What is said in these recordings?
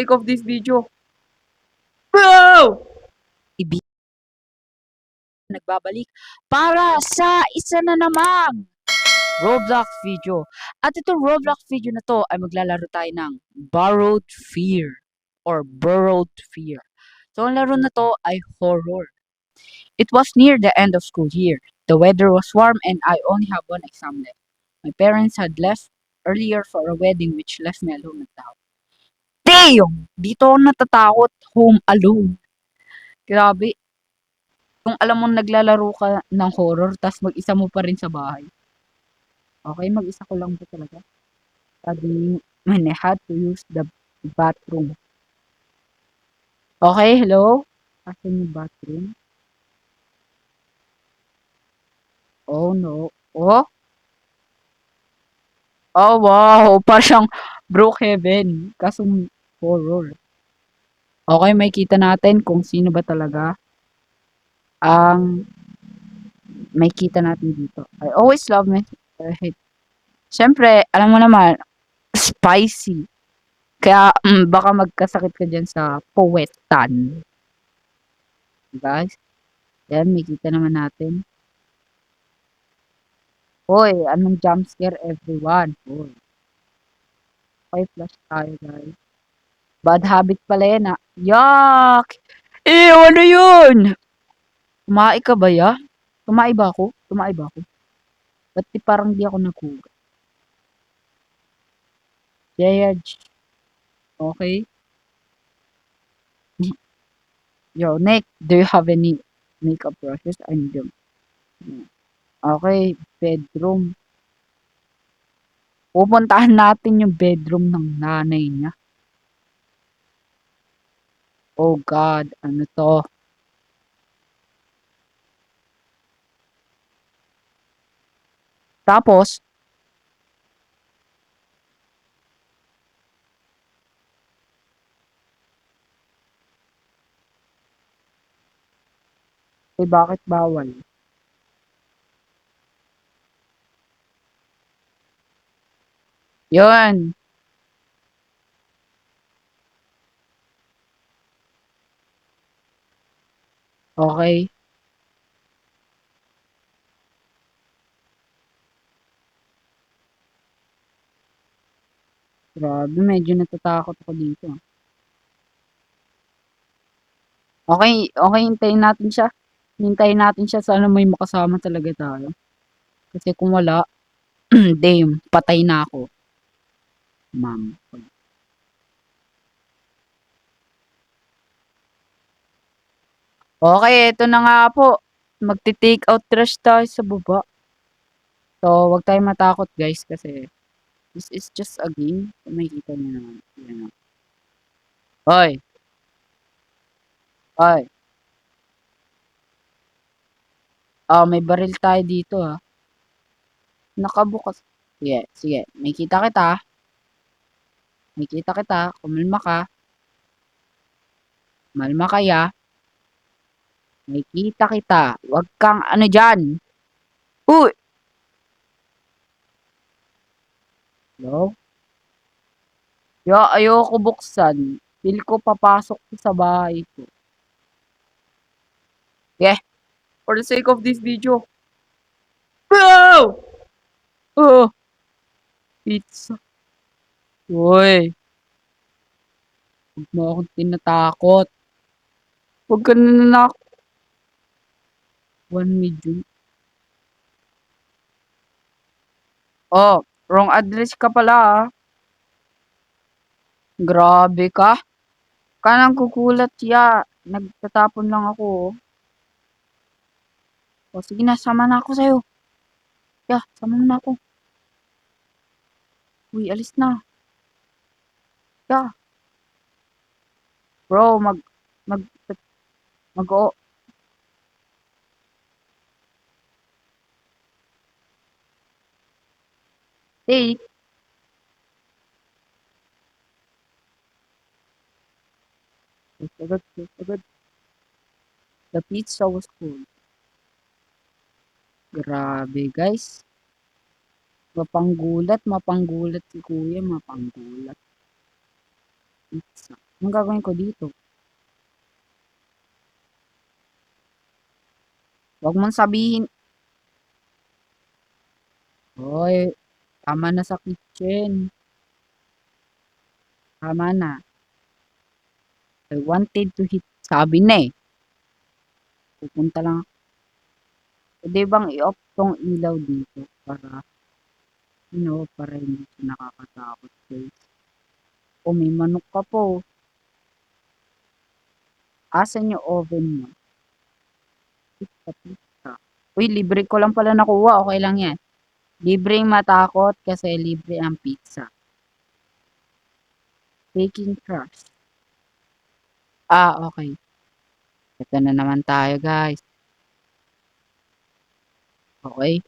Sake of this video. Bro! Nagbabalik para sa isa na namang Roblox video. At itong Roblox video na to ay maglalaro tayo ng Borrowed Fear or Borrowed Fear. So ang laro na to ay horror. It was near the end of school year. The weather was warm and I only have one exam left. My parents had left earlier for a wedding which left me alone at the house. Damn! Dito ako natatakot home alone. Grabe, kung alam mong naglalaro ka ng horror tas mag-isa mo pa rin sa bahay. Okay, mag-isa ko lang po talaga. Sabi, when I had to use the bathroom. Okay, hello? Asan yung bathroom? Oh no. Oh? Oh wow, parang siyang Brookhaven. Kaso horror. Okay, may kita natin kung sino ba talaga ang may kita natin dito. I always love me. Siyempre, alam mo naman, spicy. Kaya baka magkasakit ka dyan sa powetan. Guys, yan, makita naman natin. Hoy, anong jump scare everyone? Hoy. Okay, flash tayo guys. Bad habit pala yan ah. Yuck! Ew, ano yun? Kumain ka ba ya? Kumain ba ako? Kumain ba ako? Ba't parang di ako naghugas? Judge. Okay. Yo, Nick, do you have any makeup brushes? I need them. Okay, bedroom. Pupuntahan natin yung bedroom ng nanay niya. Oh God, ano to? Tapos, bakit bawal? Yun. Okay. Grabe, medyo natatakot ako dito. Okay, okay, hintayin natin siya. Hintayin natin siya, sana may makasama talaga tayo. Kasi kung wala, damn, patay na ako. Ma'am. Okay, ito na nga po. Magti-take out trash tayo sa baba. So, wag tayong matakot guys kasi this is just a game. Kung makikita niyo naman. Yan. Hoy! Hoy! May baril tayo dito ha. Nakabukas. Sige, sige. May kita kita. May kita kita. Kumalma ka. Malma kaya. May kita kita. Huwag kang ano dyan. Uy! Hello? Ayoko buksan. Feel ko papasok sa bahay ko. Yeah. For the sake of this video. Bro! Oh! Pizza. Uy! Huwag mo akong tinatakot. Huwag ka nanak. 1 medium. Oh, wrong address ka pala ah. Grabe ka. Kanang kukulat ya. Nagtatapon lang ako oh. O sige na, sama na ako sa'yo. Yeah, sama mo na ako. Uy, alis na. Yeah. Bro, mag-o. Hey. Agad. The pizza was cold. Grabe, guys. Mapanggulat si kuya, mapanggulat. Pizza. Anong gagawin ko dito? Huwag mong sabihin. Hoy, tama na sa kitchen. Tama na. I wanted to hit. Sabi na eh. Pupunta lang. Pwede bang i-off tong ilaw dito para, para hindi siya nakakatakot guys. O may manok ka po. Asan yung oven mo? Pizza, pizza. Uy, libre ko lang pala nakuha. Okay lang yan. Libreng matakot kasi libre ang pizza. Baking crust. Okay. Ito na naman tayo guys. Okay.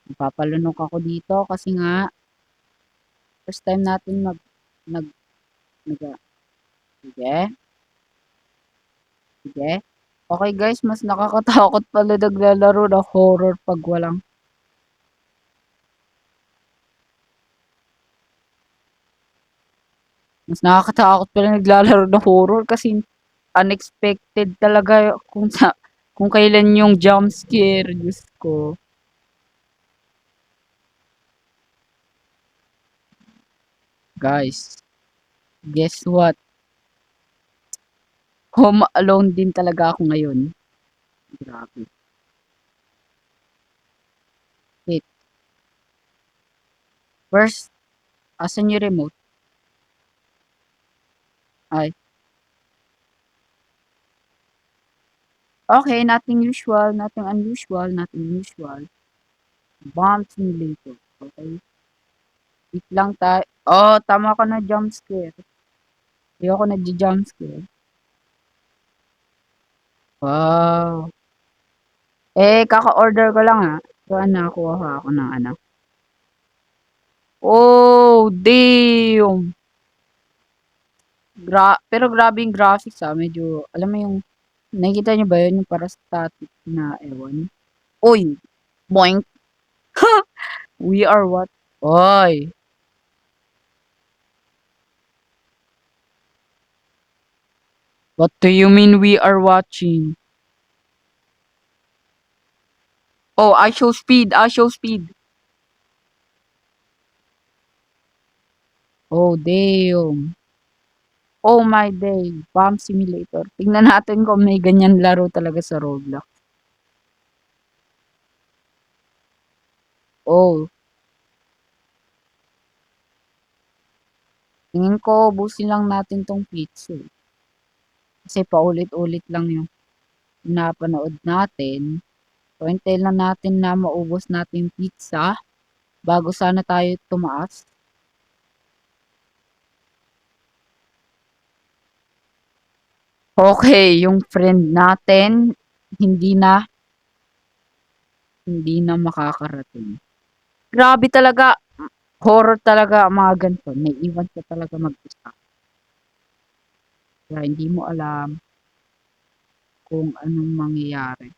Napapalunok ako dito kasi nga first time natin nag nag sige. Sige. Okay guys, mas nakakatakot pala naglalaro ng horror pag walang mas nakakatakot pala naglalaro ng horror kasi unexpected talaga kung kailan yung jump scare, Diyos ko. Guys, guess what? Home alone din talaga ako ngayon. Grabe. Wait, first, asan yung remote? Ay, okay, nothing usual, nothing unusual, nothing usual. Bomb simulator. Okay. Wait lang tayo. Oh, tama ka na jump scare. Ayoko nag-jump scare. Wow. Kaka-order ko lang So, kuha ako ng Oh, damn! Pero grabe yung graphics Medyo, alam mo yung, nakikita niyo ba yun? Yung para static na ewan. Uy! Boink! We are what? Oy! What do you mean we are watching? Oh, I show speed! I show speed! Oh, damn! Oh my day! Bomb simulator. Tingnan natin kung may ganyan laro talaga sa Roblox. Oh, tingin ko ubusin lang natin 'tong pizza, kasi paulit-ulit lang yung napanood natin. So, hintayin lang natin na maubos natin yung pizza bago sana tayo tumaas. Okay, yung friend natin hindi na hindi na makakarating. Grabe talaga, horror talaga ang mga ganito, naiiwan ka talaga mag-isa. Kaya hindi mo alam kung anong mangyayari.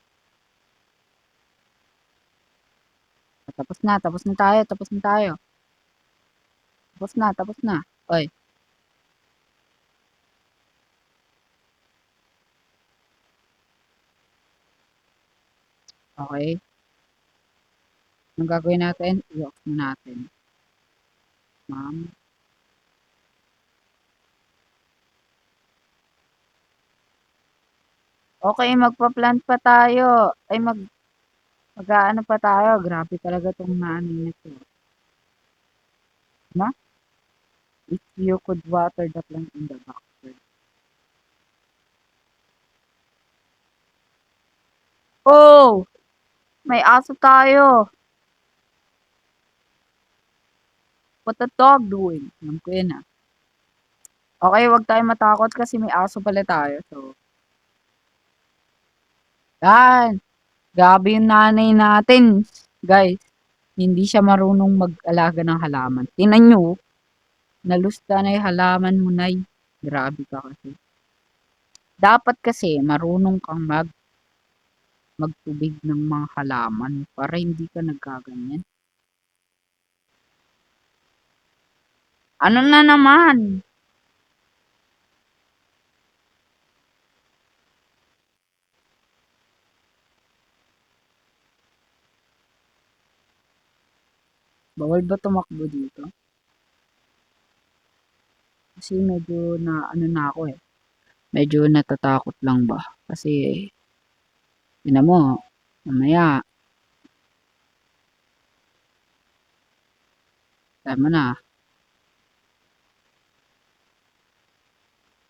Tapos na tayo, tapos na tayo. Tapos na. Oy, okay. Anong gagawin natin? I-off na natin. Ma'am. Okay, magpa-plant pa tayo. Ay, mag-aano pa tayo. Grabe talaga tong naano nito. Na? If you could water the plant in the backyard. Oh! May aso tayo. What the dog doing? Alam ko yun Okay, wag tayo matakot kasi may aso pala tayo. So, yan. Grabe yung nanay natin. Guys, hindi siya marunong mag-alaga ng halaman. Tingnan nyo, nalusta na yung halaman mo, nay. Grabe ka kasi. Dapat kasi marunong kang magtubig ng mga halaman para hindi ka nagkaganyan. Ano na naman? Bawal ba tumakbo dito? Kasi medyo na ano na ako eh. Medyo natatakot lang ba? Kasi, yun mo, mamaya, tama na.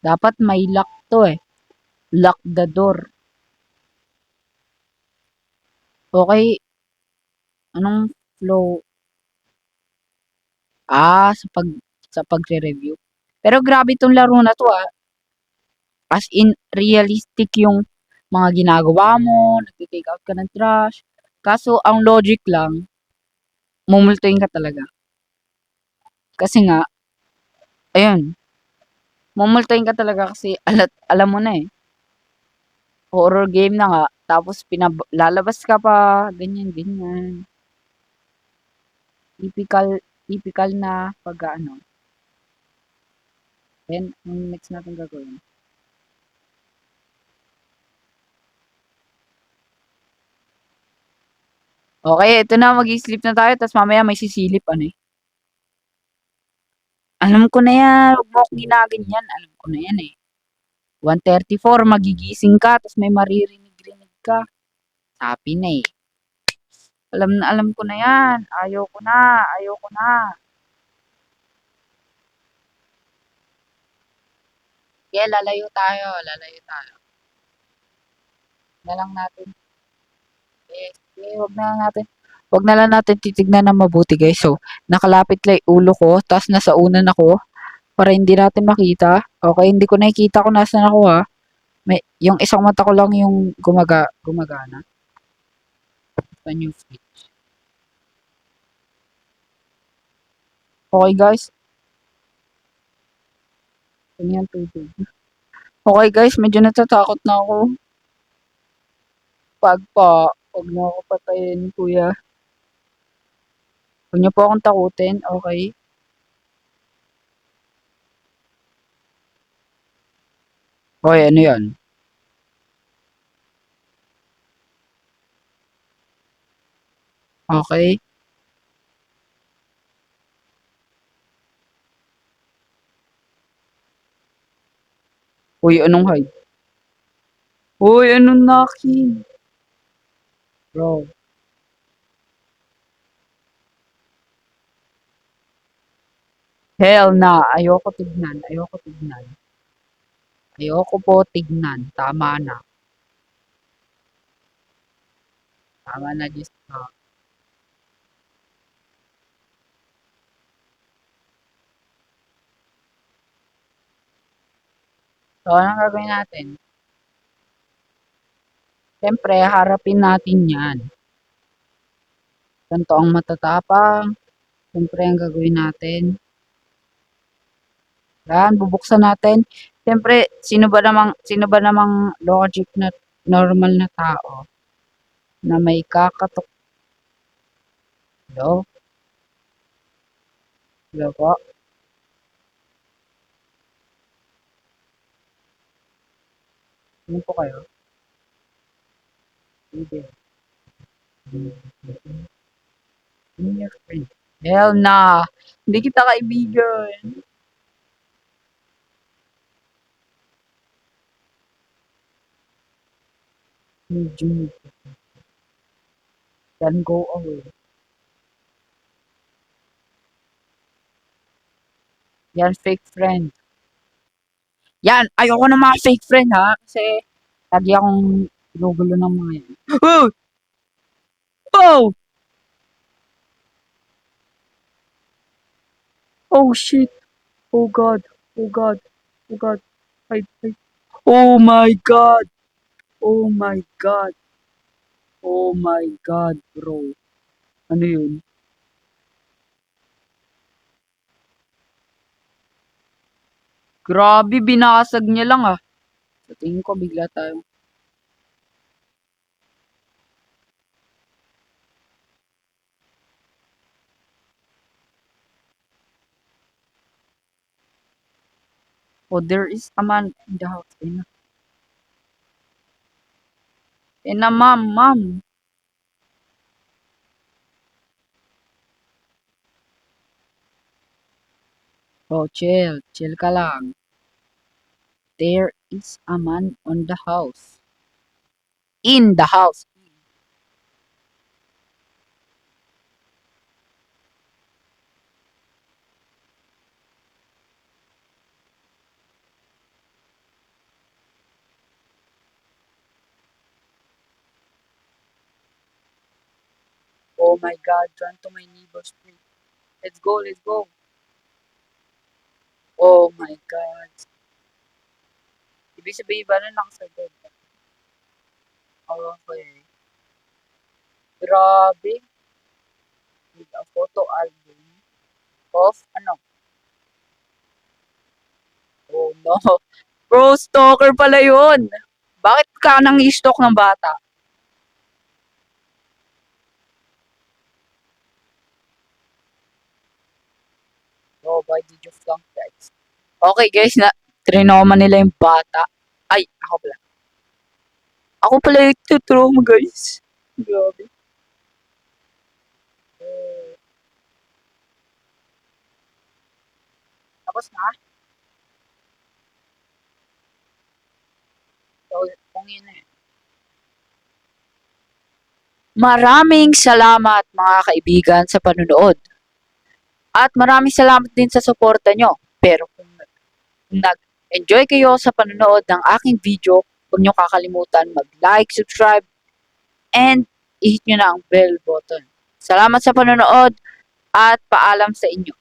Dapat may lock to eh. Lock the door. Okay, anong flow? Sa pagre-review. Pero grabe tong laro na to ah. As in, realistic yung mga ginagawa mo, nagte-take out ka ng trash. Kaso, ang logic lang, mumultuin ka talaga. Kasi nga, ayun, mumultuin ka talaga kasi alam mo na eh. Horror game na nga, tapos lalabas ka pa, ganyan, ganyan. Typical, typical na pag ano. Then, ang next natin gagawin. Okay, ito na, mag-sleep na tayo, tapos mamaya may sisilip, ano eh. Alam ko na yan, huwag mo akong ginaganyan, alam ko na yan eh. 1:34, magigising ka, tapos may maririnig-rinig ka. Sabi na eh. Alam ko na yan, ayoko na, ayoko na. Kaya lalayo tayo, lalayo tayo. Na lang natin, eh, wag na lang natin titignan ng mabuti guys. So, nakalapit lang yung ulo ko, tapos nasa unan ako, para hindi natin makita. Okay, hindi ko nakikita kung nasan ako ha. Yung isang mata ko lang yung gumagana. Saan yung switch? Okay guys, ano yan tubig? Okay guys, medyo natatakot na ako. Wag niyo ako patayin kuya. Huwag niyo po akong takutin, okay? Okay, ano yan? Okay. Uy, anong hide? Uy, anong knocking? Bro, hell na. Ayoko tignan. Ayoko tignan. Ayoko po tignan. Tama na. Tama na, Diyos ko. So, anong gagawin natin? Siyempre, harapin natin yan. Ganito ang matatapang. Siyempre, ang gagawin natin. Yan, bubuksan natin. Siyempre, sino ba namang logic na normal na tao na may kakatok. Hello? Hello po? Sino po kayo? Hindi. Sino your friend? Hell na! Hindi kita kaibigan. Medyo. Then go away. Yan, fake friend. Yan, ayoko ng mga fake friend ha. Kasi, lagi akong ginugulo ng mga yan. Oh! Oh! Oh shit! Oh god! Oh god! Oh god! Hide, hide. Oh my god! Oh my god! Oh my god, bro. Ano yun? Grabe, binasag niya lang ah. Sa tingin ko, bigla tayo. Oh, there is a man in the house. Ma'am, ma'am. Bro, chill. Chill ka lang. There is a man on the house. In the house. Oh my God, run to my neighbor's place. Let's go, let's go. Oh my God. Ibig sabihin ba na nakasagod? Okay. Grabe. With a photo album of ano? Oh no. Bro, stalker pala yun. Bakit ka nang i-stalk ng bata? Oh, why did you flunk guys? Okay guys, na trinoma nila yung bata. Ay, ako pala. Ako pala yung tutroma guys. Grabe. Eh, tapos na. So, kung yun na eh. Maraming salamat mga kaibigan sa panunood. At maraming salamat din sa suporta nyo. Pero kung nag-enjoy kayo sa panunood ng aking video, huwag nyo kakalimutan mag-like, subscribe, and i-hit nyo na ang bell button. Salamat sa panunood at paalam sa inyo.